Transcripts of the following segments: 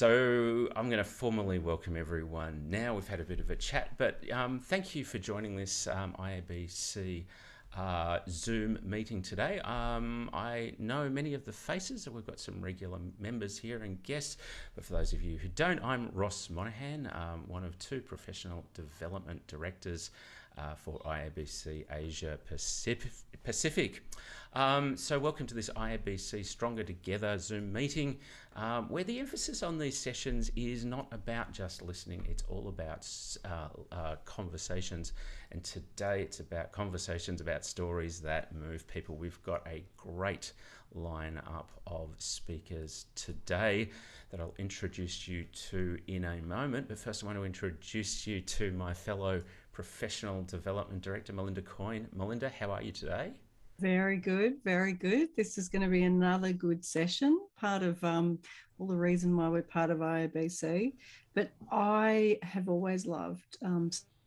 So I'm going to formally welcome everyone. Now we've had a bit of a chat, but thank you for joining this IABC Zoom meeting today. I know many of the faces, we've got some regular members here and guests, but for those of you who don't, I'm Ross Monaghan, one of two professional development directors for IABC Asia Pacific. So welcome to this IABC Stronger Together Zoom meeting, where the emphasis on these sessions is not about just listening, it's all about conversations. And today it's about conversations about stories that move people. We've got a great lineup of speakers today that I'll introduce you to in a moment. But first I want to introduce you to my fellow Professional Development Director, Melinda Coyne. Melinda, how are you today? Very good, very good. This is going to be another good session, part of all the reason why we're part of IABC. But I have always loved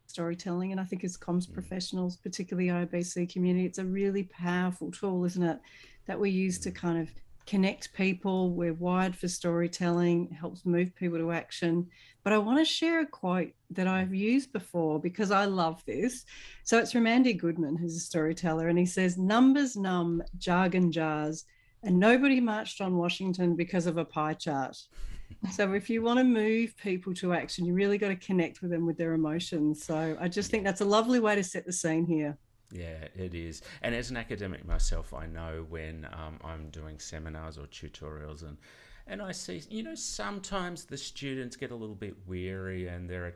storytelling, and I think as comms professionals, particularly IABC community, it's a really powerful tool, isn't it, that we use to kind of connect people. We're wired for storytelling, it helps move people to action. But I want to share a quote that I've used before because I love this. So it's from Andy Goodman, who's a storyteller, and he says, "Numbers numb, jargon jars, and nobody marched on Washington because of a pie chart." So if you want to move people to action, you really got to connect with them with their emotions. So I just think that's a lovely way to set the scene here. Yeah, it is. And as an academic myself, I know when I'm doing seminars or tutorials and I see, sometimes the students get a little bit weary and their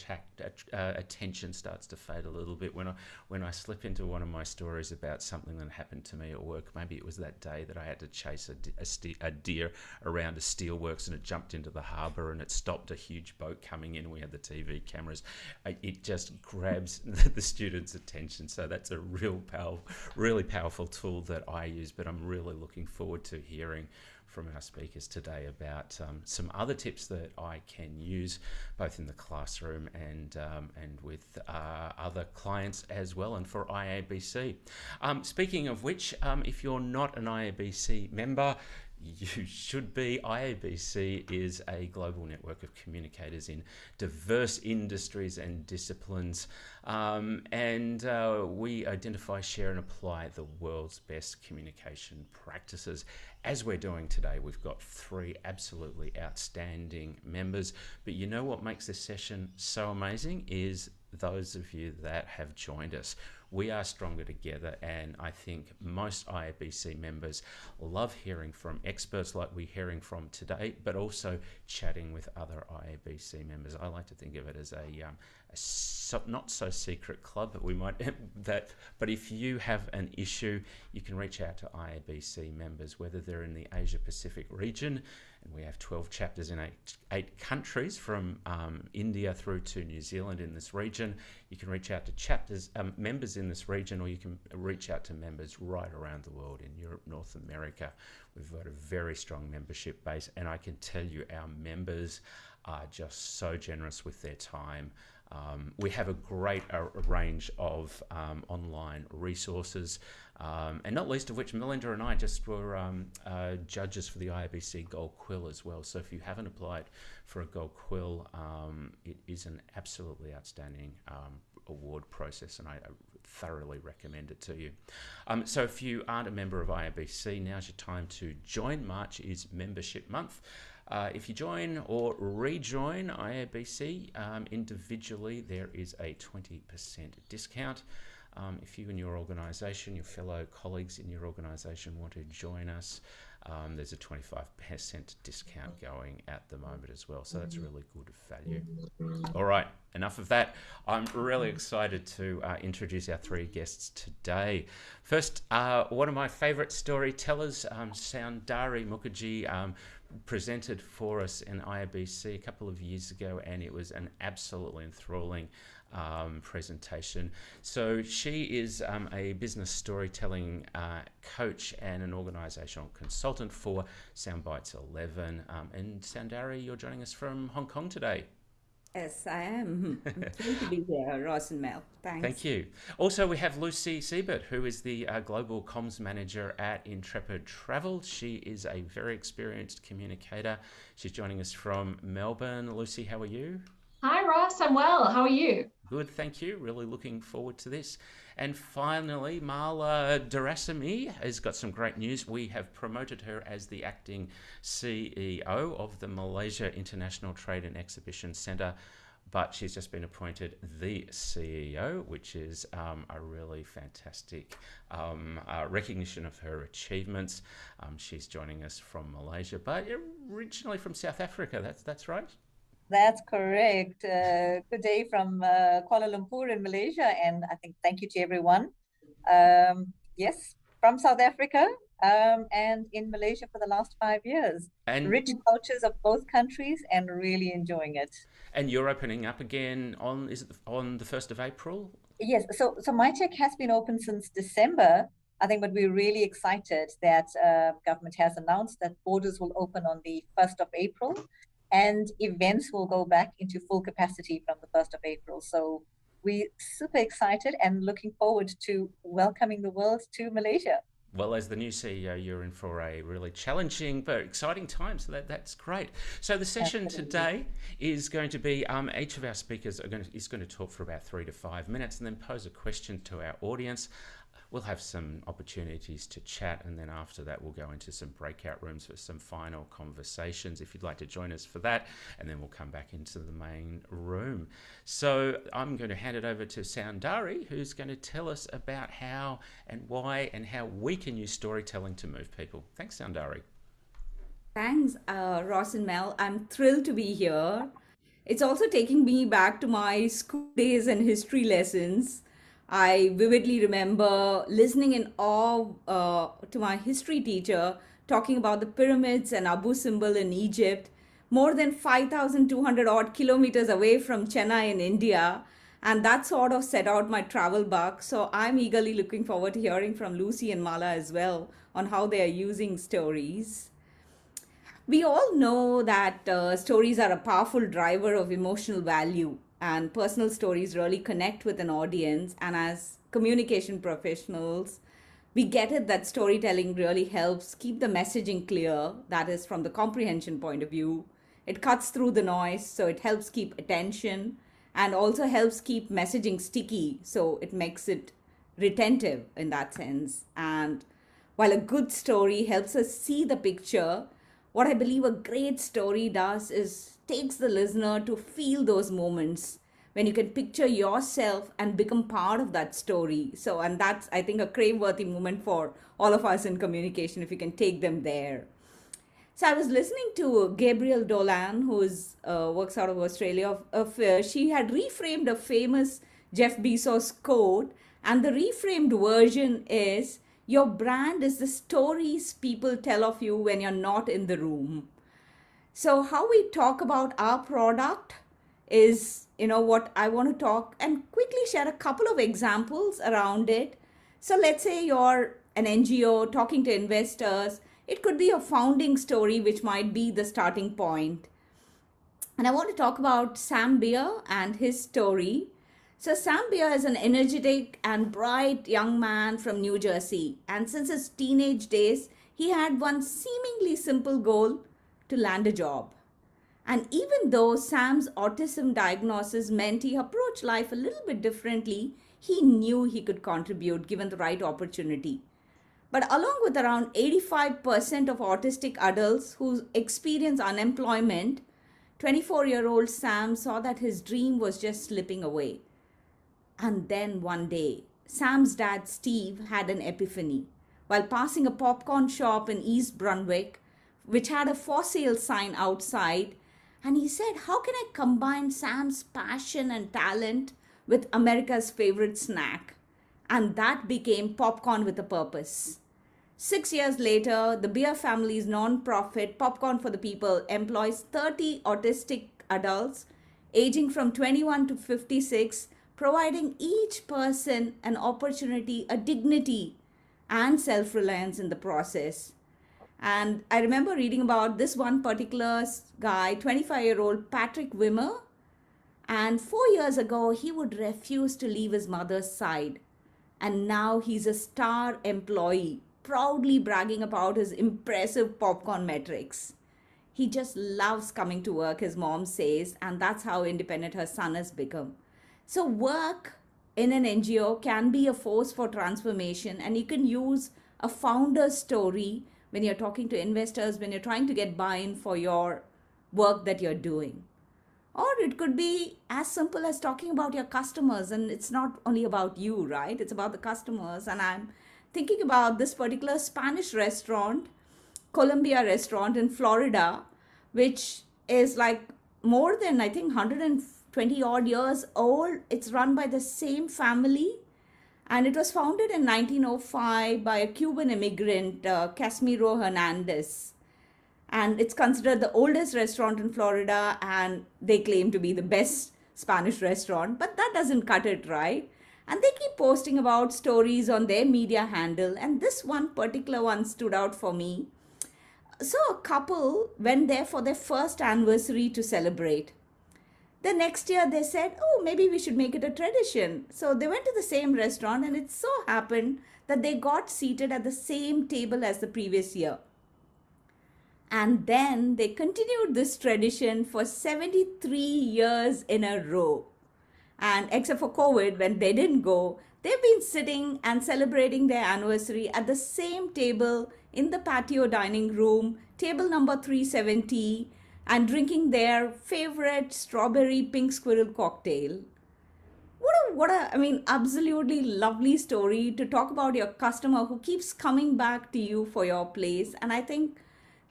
attention starts to fade a little bit when I slip into one of my stories about something that happened to me at work. Maybe it was that day that I had to chase a deer around a steelworks and it jumped into the harbour and it stopped a huge boat coming in. We had the TV cameras. It just grabs the students' attention. So that's a really powerful tool that I use, but I'm really looking forward to hearing from our speakers today about some other tips that I can use both in the classroom and with other clients as well, and for IABC. Speaking of which, if you're not an IABC member, you should be. IABC is a global network of communicators in diverse industries and disciplines, and we identify, share and apply the world's best communication practices. As we're doing today, we've got three absolutely outstanding members, but you know what makes this session so amazing is those of you that have joined us. We are stronger together, and I think most IABC members love hearing from experts like we're hearing from today, but also chatting with other IABC members. I like to think of it as a not so secret club, but we might but if you have an issue, you can reach out to IABC members, whether they're in the Asia Pacific region, and we have 12 chapters in eight countries from India through to New Zealand in this region. You can reach out to members in this region, or you can reach out to members right around the world in Europe, North America. We've got a very strong membership base, and I can tell you our members are just so generous with their time. We have a great range of online resources, and not least of which Melinda and I just were judges for the IABC Gold Quill as well. So if you haven't applied for a Gold Quill, it is an absolutely outstanding award process, and I thoroughly recommend it to you. So if you aren't a member of IABC, now's your time to join. March is membership month. If you join or rejoin IABC individually, there is a 20% discount. If you and your organisation, your fellow colleagues in your organisation want to join us, there's a 25% discount going at the moment as well. So that's really good value. All right, enough of that. I'm really excited to introduce our three guests today. First, one of my favourite storytellers, Soundari Mukherjea, presented for us in IABC a couple of years ago, and it was an absolutely enthralling presentation. So she is a business storytelling coach and an organisational consultant for Soundbites 11. And Soundari, you're joining us from Hong Kong today. Yes, I am. I'm thrilled to be here, Ross and Mel. Thank Thanks. you. Also, we have Lucy Seibert, who is the Global Comms Manager at Intrepid Travel. She is a very experienced communicator. She's joining us from Melbourne. Lucy, how are you? Hi, Ross. I'm well. How are you? Good, thank you. Really looking forward to this. And finally, Marla Dorasamy has got some great news. We have promoted her as the acting CEO of the Malaysia International Trade and Exhibition Centre, but she's just been appointed the CEO, which is a really fantastic recognition of her achievements. She's joining us from Malaysia, but originally from South Africa. That's right. That's correct. Good day from Kuala Lumpur in Malaysia, and I think thank you to everyone. Yes, from South Africa and in Malaysia for the last 5 years. And rich cultures of both countries and really enjoying it. And you're opening up again is it on the 1st of April? Yes, so MyTech has been open since December, I think, but we're really excited that government has announced that borders will open on the 1st of April. And events will go back into full capacity from the 1st of April. So we're super excited and looking forward to welcoming the world to Malaysia. Well, as the new CEO, you're in for a really challenging but exciting time, so that's great. So the session today is going to be, each of our speakers is going to talk for about 3 to 5 minutes and then pose a question to our audience. We'll have some opportunities to chat, and then after that we'll go into some breakout rooms for some final conversations if you'd like to join us for that, and then we'll come back into the main room. So I'm going to hand it over to Soundari, who's going to tell us about how and why and how we can use storytelling to move people. Thanks, Soundari. Thanks, Ross and Mel. I'm thrilled to be here. It's also taking me back to my school days and history lessons. I vividly remember listening in awe to my history teacher talking about the pyramids and Abu Simbel in Egypt, more than 5,200 odd kilometers away from Chennai in India. And that sort of set out my travel bug. So I'm eagerly looking forward to hearing from Lucy and Mala as well on how they are using stories. We all know that stories are a powerful driver of emotional value, and personal stories really connect with an audience. And as communication professionals, we get it that storytelling really helps keep the messaging clear, that is from the comprehension point of view. It cuts through the noise, so it helps keep attention, and also helps keep messaging sticky, so it makes it retentive in that sense. And while a good story helps us see the picture, what I believe a great story does is takes the listener to feel those moments when you can picture yourself and become part of that story. So, and that's, I think, a crave-worthy moment for all of us in communication, if you can take them there. So I was listening to Gabrielle Dolan, who works out of Australia. She had reframed a famous Jeff Bezos quote, and the reframed version is, your brand is the stories people tell of you when you're not in the room. So how we talk about our product is, what I want to talk and quickly share a couple of examples around it. So let's say you're an NGO talking to investors. It could be a founding story, which might be the starting point. And I want to talk about Sam Beer and his story. So Sam Beer is an energetic and bright young man from New Jersey. And since his teenage days, he had one seemingly simple goal: to land a job. And even though Sam's autism diagnosis meant he approached life a little bit differently, he knew he could contribute given the right opportunity. But along with around 85% of autistic adults who experience unemployment, 24-year-old Sam saw that his dream was just slipping away. And then one day, Sam's dad, Steve, had an epiphany. While passing a popcorn shop in East Brunswick, which had a for sale sign outside, and he said, how can I combine Sam's passion and talent with America's favorite snack? And that became Popcorn with a Purpose. 6 years later, the Beer family's non-profit Popcorn for the People employs 30 autistic adults aging from 21 to 56, providing each person an opportunity, a dignity, and self-reliance in the process. And I remember reading about this one particular guy, 25-year-old Patrick Wimmer. And 4 years ago, he would refuse to leave his mother's side. And now he's a star employee, proudly bragging about his impressive popcorn metrics. He just loves coming to work, his mom says, and that's how independent her son has become. So work in an NGO can be a force for transformation, and you can use a founder's story when you're talking to investors, when you're trying to get buy-in for your work that you're doing. Or it could be as simple as talking about your customers, and it's not only about you, right? It's about the customers. And I'm thinking about this particular Spanish restaurant, Colombia restaurant in Florida, which is like more than, I think, 120 odd years old. It's run by the same family. And it was founded in 1905 by a Cuban immigrant, Casimiro Hernandez. And it's considered the oldest restaurant in Florida, and they claim to be the best Spanish restaurant, but that doesn't cut it, right? And they keep posting about stories on their media handle, and this one particular one stood out for me. So a couple went there for their first anniversary to celebrate. The next year they said, oh, maybe we should make it a tradition. So they went to the same restaurant, and it so happened that they got seated at the same table as the previous year. And then they continued this tradition for 73 years in a row. And except for COVID, when they didn't go, they've been sitting and celebrating their anniversary at the same table in the patio dining room, table number 370, and drinking their favorite strawberry pink squirrel cocktail. What a, I mean, absolutely lovely story to talk about your customer who keeps coming back to you for your place. And I think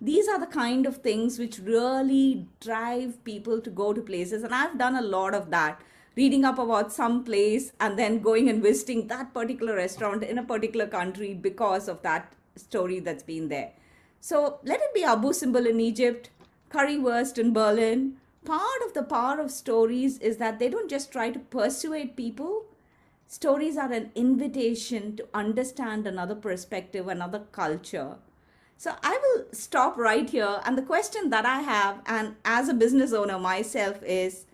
these are the kind of things which really drive people to go to places. And I've done a lot of that, reading up about some place and then going and visiting that particular restaurant in a particular country because of that story that's been there. So let it be Abu Simbel in Egypt, currywurst in Berlin. Part of the power of stories is that they don't just try to persuade people. Stories are an invitation to understand another perspective, another culture. So I will stop right here. And the question that I have, and as a business owner myself, is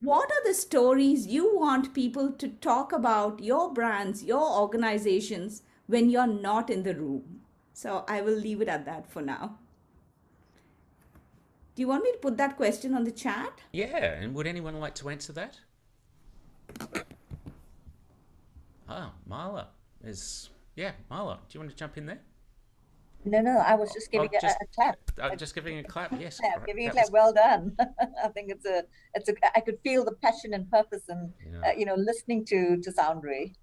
what are the stories you want people to talk about your brands, your organizations, when you're not in the room? So I will leave it at that for now. Do you want me to put that question on the chat? Yeah, and would anyone like to answer that? Marla is, Marla, do you want to jump in there? No, I was just giving a clap. I'm just giving a clap, yes. Clap, giving a clap, well done. I think I could feel the passion and purpose and, listening to Soundari.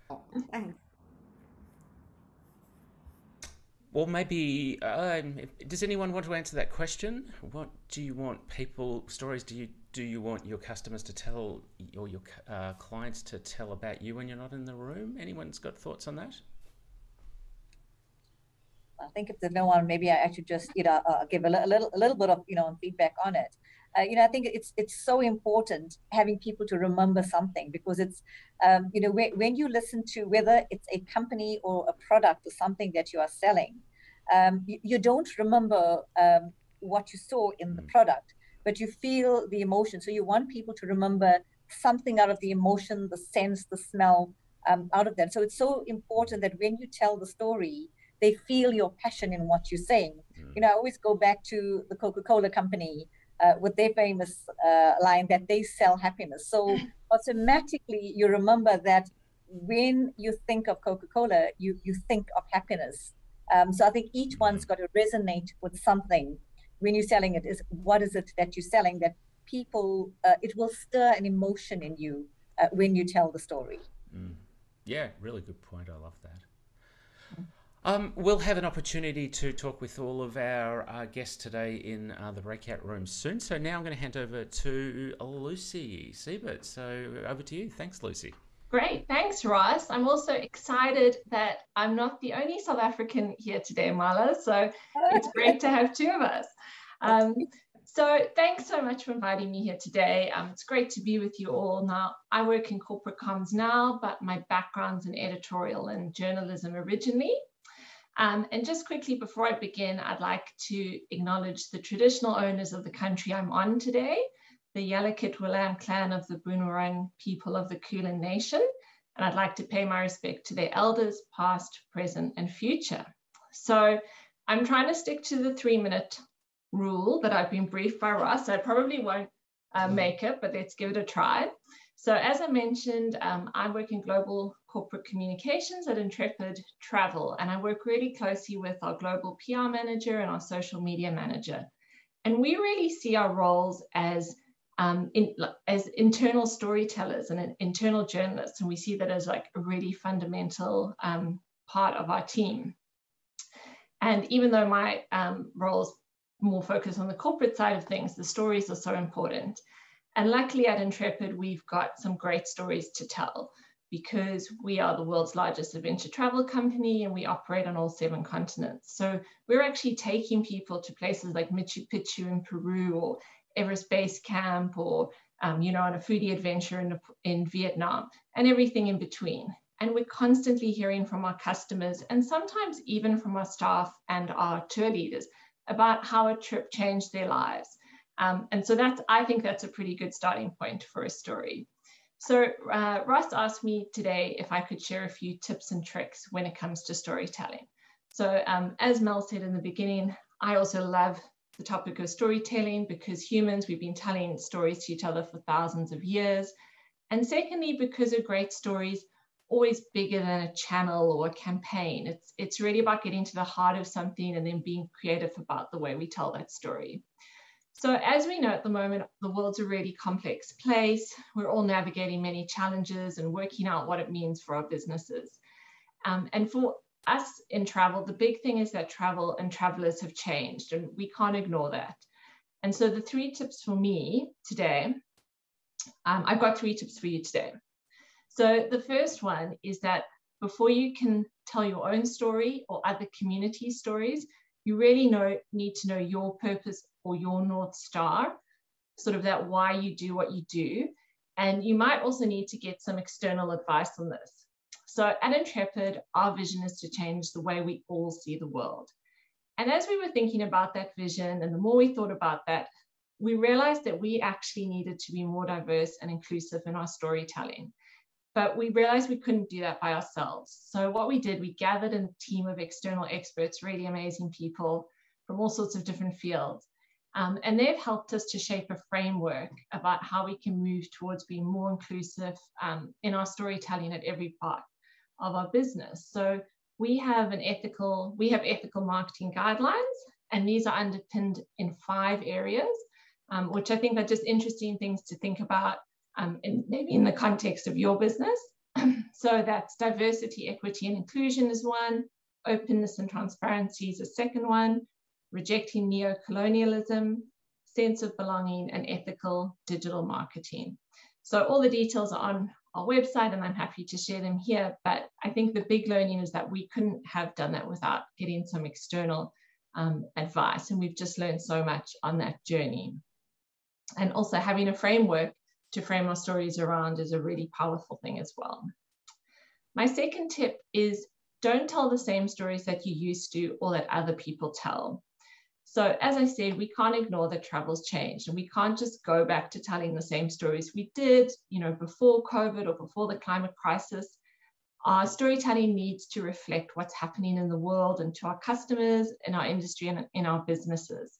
Oh, thanks. Well, maybe, does anyone want to answer that question? What do you want stories do you want your customers to tell, or your clients to tell about you when you're not in the room? Anyone's got thoughts on that? I think if there's no one, maybe I should just, give a little bit of, feedback on it. I think it's so important having people to remember something, because it's, when you listen to whether it's a company or a product or something that you are selling, you don't remember what you saw in the product, but you feel the emotion. So you want people to remember something out of the emotion, the sense, the smell out of that. So it's so important that when you tell the story, they feel your passion in what you're saying. I always go back to the Coca-Cola company with their famous line that they sell happiness. So automatically you remember that when you think of Coca-Cola, you think of happiness. So I think each one's got to resonate with something when you're selling it. Is what is it that you're selling that people, it will stir an emotion in you when you tell the story. Yeah, really good point. I love that. We'll have an opportunity to talk with all of our guests today in the breakout room soon. So now I'm going to hand over to Lucy Seibert. So over to you. Thanks, Lucy. Great. Thanks, Ross. I'm also excited that I'm not the only South African here today, Marla. So it's great to have two of us. So thanks so much for inviting me here today. It's great to be with you all. Now, I work in corporate comms now, but my background's in editorial and journalism originally. And just quickly before I begin, I'd like to acknowledge the traditional owners of the country I'm on today, the Yalakit Willam clan of the Boonwurrung people of the Kulin Nation, and I'd like to pay my respect to their elders, past, present, and future. So I'm trying to stick to the 3-minute rule that I've been briefed by Ross. I probably won't make it, but let's give it a try. So as I mentioned, I work in global corporate communications at Intrepid Travel, and I work really closely with our global PR manager and our social media manager. And we really see our roles as internal storytellers and internal journalists, and we see that as like a really fundamental part of our team. And even though my roles more focused on the corporate side of things, the stories are so important. And luckily at Intrepid, we've got some great stories to tell, because we are the world's largest adventure travel company and we operate on all 7 continents. So we're actually taking people to places like Machu Picchu in Peru, or Everest Base Camp, or on a foodie adventure in Vietnam, and everything in between. And we're constantly hearing from our customers, and sometimes even from our staff and our tour leaders, about how a trip changed their lives. And so I think that's a pretty good starting point for a story. So Ross asked me today if I could share a few tips and tricks when it comes to storytelling. So as Mel said in the beginning, I also love the topic of storytelling, because humans, we've been telling stories to each other for thousands of years. And secondly, because a great story is always bigger than a channel or a campaign. It's really about getting to the heart of something and then being creative about the way we tell that story. So as we know at the moment, the world's a really complex place. We're all navigating many challenges and working out what it means for our businesses. And for us in travel, the big thing is that travel and travelers have changed, and we can't ignore that. And so the 3 tips for me today, I've got 3 tips for you today. So the first one is that before you can tell your own story or other community stories, you really need to know your purpose or your North Star, sort of that why you do what you do. And you might also need to get some external advice on this. So at Intrepid, our vision is to change the way we all see the world. And as we were thinking about that vision, and the more we thought about that, we realized that we actually needed to be more diverse and inclusive in our storytelling. But we realized we couldn't do that by ourselves. So what we did, we gathered a team of external experts, really amazing people from all sorts of different fields. And they've helped us to shape a framework about how we can move towards being more inclusive in our storytelling at every part of our business. So we have ethical marketing guidelines, and these are underpinned in 5 areas, which I think are just interesting things to think about. Maybe in the context of your business. So that's diversity, equity, and inclusion is one, openness and transparency is a second one, rejecting neo-colonialism, sense of belonging, and ethical digital marketing. So all the details are on our website, and I'm happy to share them here. But I think the big learning is that we couldn't have done that without getting some external advice. And we've just learned so much on that journey. And also having a framework to frame our stories around is a really powerful thing as well. My second tip is don't tell the same stories that you used to or that other people tell. So as I said, we can't ignore that travel's changed, and we can't just go back to telling the same stories we did, before COVID or before the climate crisis. Our storytelling needs to reflect what's happening in the world and to our customers, in our industry, and in our businesses.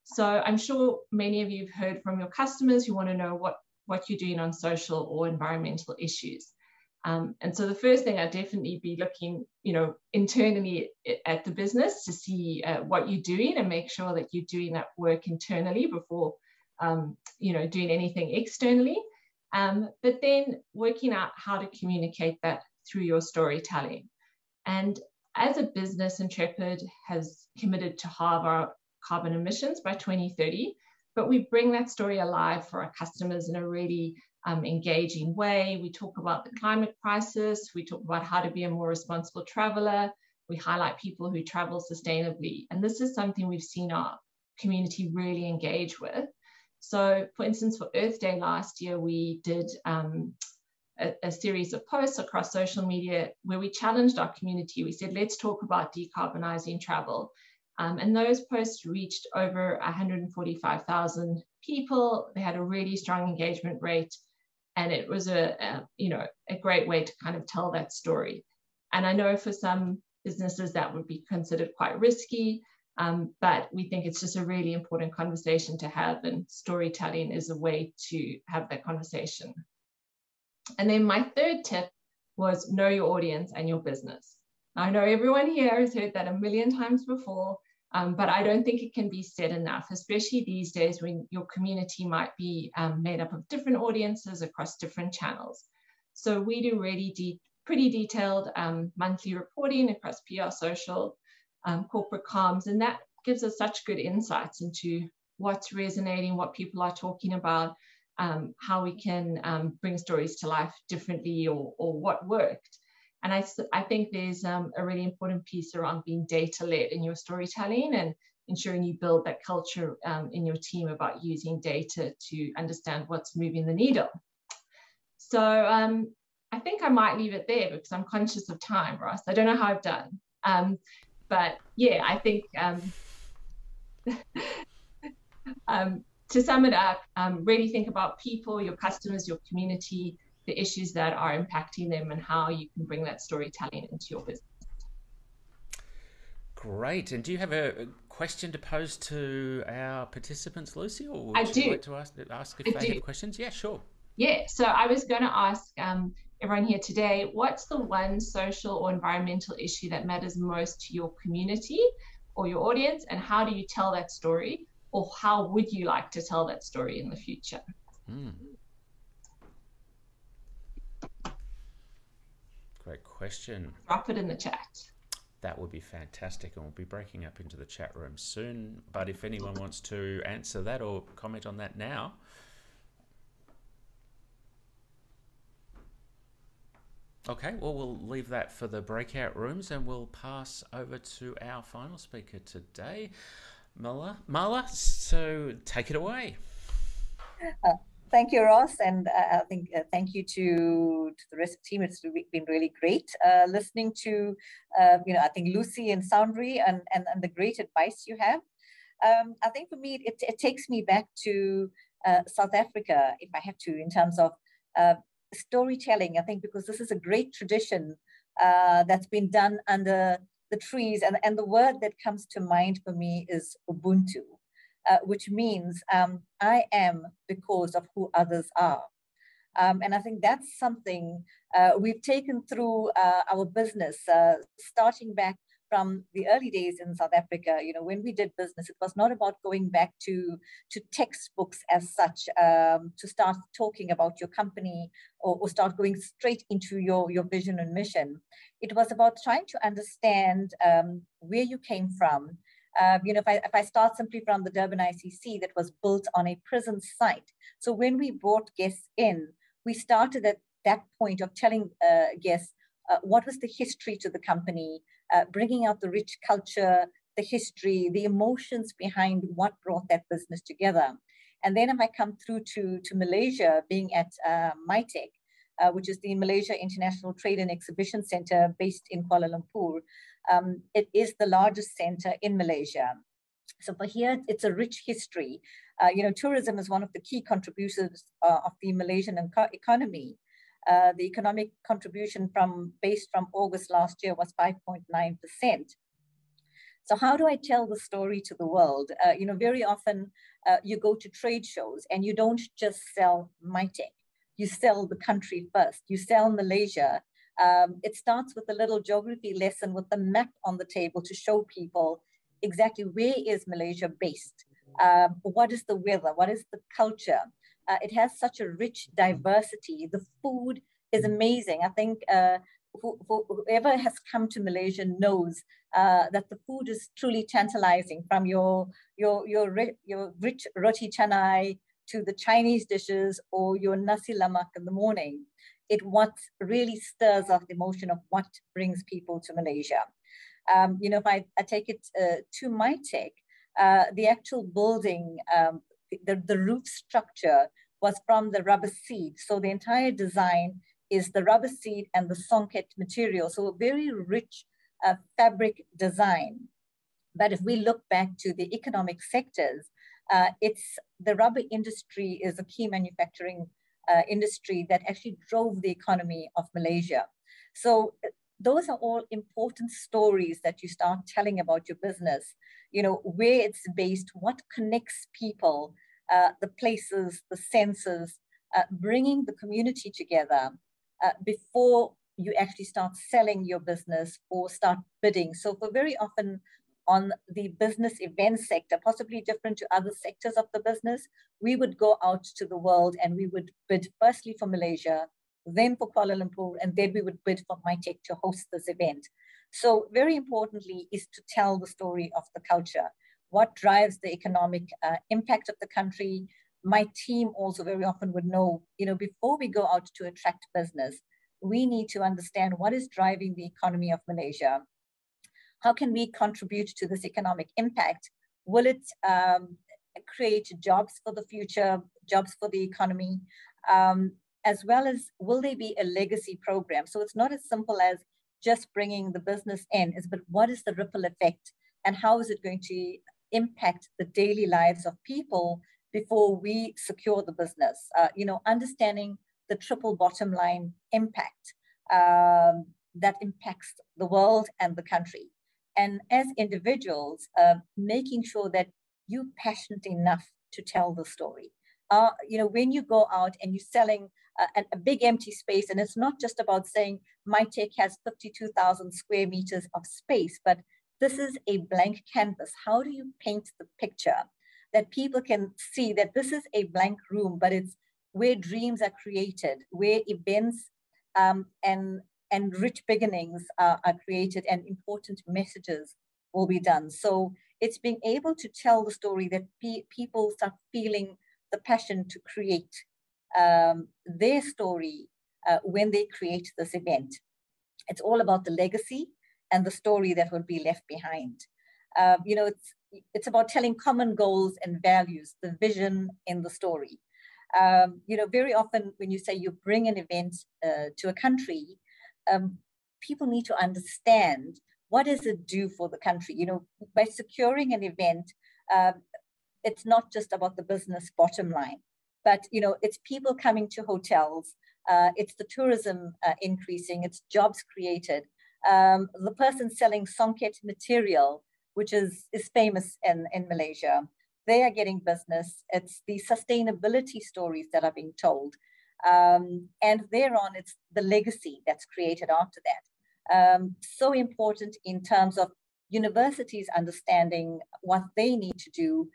So I'm sure many of you have heard from your customers who want to know what you're doing on social or environmental issues. And so the first thing I'd definitely be looking, internally at the business to see what you're doing and make sure that you're doing that work internally before, doing anything externally. But then working out how to communicate that through your storytelling. And as a business, Intrepid has committed to halve our carbon emissions by 2030. But we bring that story alive for our customers in a really engaging way. We talk about the climate crisis. We talk about how to be a more responsible traveler. We highlight people who travel sustainably. And this is something we've seen our community really engage with. So for instance, for Earth Day last year, we did a series of posts across social media where we challenged our community. We said, let's talk about decarbonizing travel. And those posts reached over 145,000 people. They had a really strong engagement rate, and it was a great way to kind of tell that story. And I know for some businesses that would be considered quite risky, but we think it's just a really important conversation to have, and storytelling is a way to have that conversation. And then my third tip was know your audience and your business. I know everyone here has heard that a million times before, but I don't think it can be said enough, especially these days when your community might be made up of different audiences across different channels. So we do really pretty detailed monthly reporting across PR, social, corporate comms, and that gives us such good insights into what's resonating, what people are talking about, how we can bring stories to life differently, or what worked. And I think there's a really important piece around being data-led in your storytelling and ensuring you build that culture in your team about using data to understand what's moving the needle. So I think I might leave it there because I'm conscious of time, Ross. I don't know how I've done. But yeah, I think to sum it up, really think about people, your customers, your community, the issues that are impacting them, and how you can bring that storytelling into your business. Great. And do you have a question to pose to our participants, Lucy, or would you like to ask if they have questions? Yeah, sure. Yeah, so I was going to ask everyone here today, what's the one social or environmental issue that matters most to your community or your audience, and how do you tell that story, or how would you like to tell that story in the future? Great question. Drop it in the chat. That would be fantastic, and we'll be breaking up into the chat room soon. But if anyone wants to answer that or comment on that now. Okay, well, we'll leave that for the breakout rooms, and we'll pass over to our final speaker today, Mala. So take it away. Thank you, Ross, and I think thank you to the rest of the team. It's been really great listening to, I think Lucy and Soundari and the great advice you have. I think for me, it takes me back to South Africa, if I have to, in terms of storytelling. I think because this is a great tradition that's been done under the trees, and the word that comes to mind for me is Ubuntu. Which means I am because of who others are. And I think that's something we've taken through our business, starting back from the early days in South Africa. When we did business, it was not about going back to textbooks as such, to start talking about your company or start going straight into your vision and mission. It was about trying to understand where you came from. If I start simply from the Durban ICC that was built on a prison site. So when we brought guests in, we started at that point of telling guests what was the history to the company, bringing out the rich culture, the history, the emotions behind what brought that business together. And then if I come through to Malaysia, being at MITEC, which is the Malaysia International Trade and Exhibition Center based in Kuala Lumpur. It is the largest center in Malaysia. So for here, it's a rich history. Tourism is one of the key contributors of the Malaysian economy. The economic contribution based from August last year was 5.9%. So how do I tell the story to the world? Very often you go to trade shows and you don't just sell MITEC. You sell the country first. You sell Malaysia. It starts with a little geography lesson with the map on the table to show people exactly where is Malaysia based, what is the weather, what is the culture. It has such a rich diversity. The food is amazing. I think whoever has come to Malaysia knows that the food is truly tantalizing, from your rich roti canai to the Chinese dishes or your nasi lemak in the morning. What really stirs up the emotion of what brings people to Malaysia. If I take it to MITEC, the actual building, the roof structure was from the rubber seed. So the entire design is the rubber seed and the songket material. So a very rich fabric design. But if we look back to the economic sectors, The rubber industry is a key manufacturing industry that actually drove the economy of Malaysia. So those are all important stories that you start telling about your business, you know, where it's based, what connects people, the places, the senses, bringing the community together before you actually start selling your business or start bidding. So for very often on the business event sector, possibly different to other sectors of the business, we would go out to the world and we would bid firstly for Malaysia, then for Kuala Lumpur, and then we would bid for MyTech to host this event. So very importantly is to tell the story of the culture, what drives the economic impact of the country. My team also very often would know, you know, before we go out to attract business, we need to understand what is driving the economy of Malaysia. How can we contribute to this economic impact? Will it create jobs for the future, jobs for the economy, as well as will there be a legacy program? So it's not as simple as just bringing the business in, but what is the ripple effect and how is it going to impact the daily lives of people before we secure the business? You know, understanding the triple bottom line impact that impacts the world and the country. And as individuals, making sure that you're passionate enough to tell the story. You know, when you go out and you're selling a big empty space, and it's not just about saying MyTech has 52,000 square meters of space, but this is a blank canvas. How do you paint the picture that people can see that this is a blank room, but it's where dreams are created, where events and rich beginnings are created and important messages will be done. So it's being able to tell the story that people start feeling the passion to create their story when they create this event. It's all about the legacy and the story that will be left behind. You know, it's about telling common goals and values, the vision in the story. You know, very often when you say you bring an event to a country, people need to understand what does it do for the country. You know, by securing an event, it's not just about the business bottom line, but, you know, it's people coming to hotels, it's the tourism increasing, it's jobs created. The person selling songket material, which is famous in Malaysia, they are getting business. It's the sustainability stories that are being told. And thereon, it's the legacy that's created after that. So important in terms of universities understanding what they need to do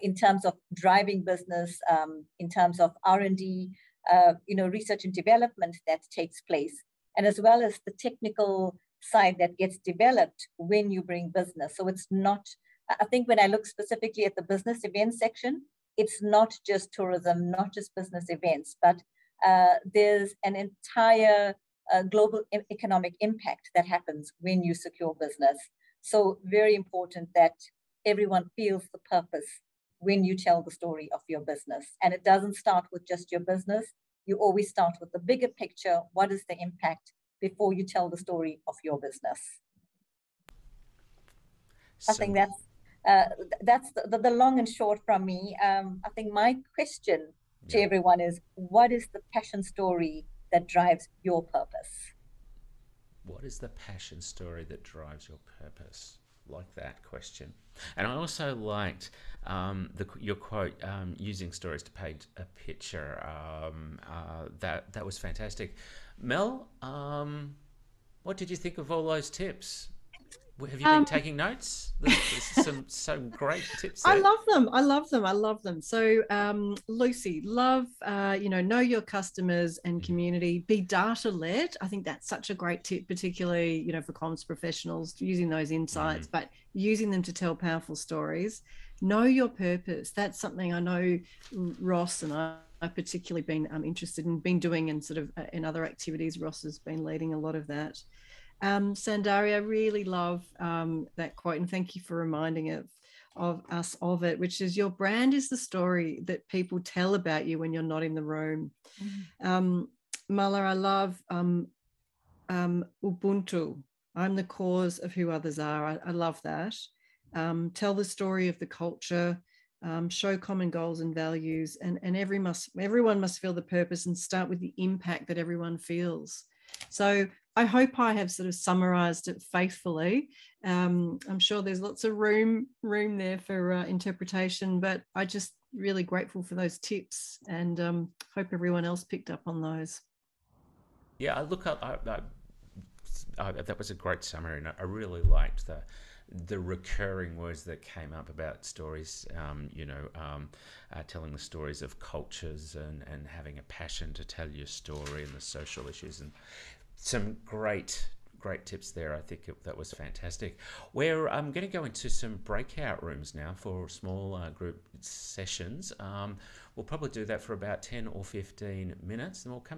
in terms of driving business, in terms of R&D, you know, research and development that takes place, and as well as the technical side that gets developed when you bring business. So it's not, I think when I look specifically at the business events section, it's not just tourism, not just business events, but there's an entire global economic impact that happens when you secure business. So very important that everyone feels the purpose when you tell the story of your business. And it doesn't start with just your business. You always start with the bigger picture. What is the impact before you tell the story of your business? I think that's the long and short from me. I think my question to everyone is, what is the passion story that drives your purpose? What is the passion story that drives your purpose? Like that question. And I also liked your quote, using stories to paint a picture. That was fantastic. Mel, what did you think of all those tips? Have you been taking notes? There's some great tips there. I love them. So Lucy, love, you know your customers and community, be data led. I think that's such a great tip, particularly, you know, for comms professionals, using those insights, but using them to tell powerful stories. Know your purpose. That's something I know Ross and I've particularly been interested in, been doing, and sort of in other activities. Ross has been leading a lot of that. Soundari, I really love that quote, and thank you for reminding us of it, which is, your brand is the story that people tell about you when you're not in the room. Mala, I love Ubuntu. I'm the cause of who others are. I love that. Tell the story of the culture. show common goals and values, and everyone must feel the purpose and start with the impact that everyone feels. So I hope I have sort of summarized it faithfully. I'm sure there's lots of room there for interpretation, but I just really grateful for those tips, and hope everyone else picked up on those. Yeah, that was a great summary, and I really liked the recurring words that came up about stories, telling the stories of cultures and having a passion to tell your story and the social issues, and some great tips there. I think that was fantastic. We're going to go into some breakout rooms now for small group sessions. We'll probably do that for about 10 or 15 minutes, and we'll come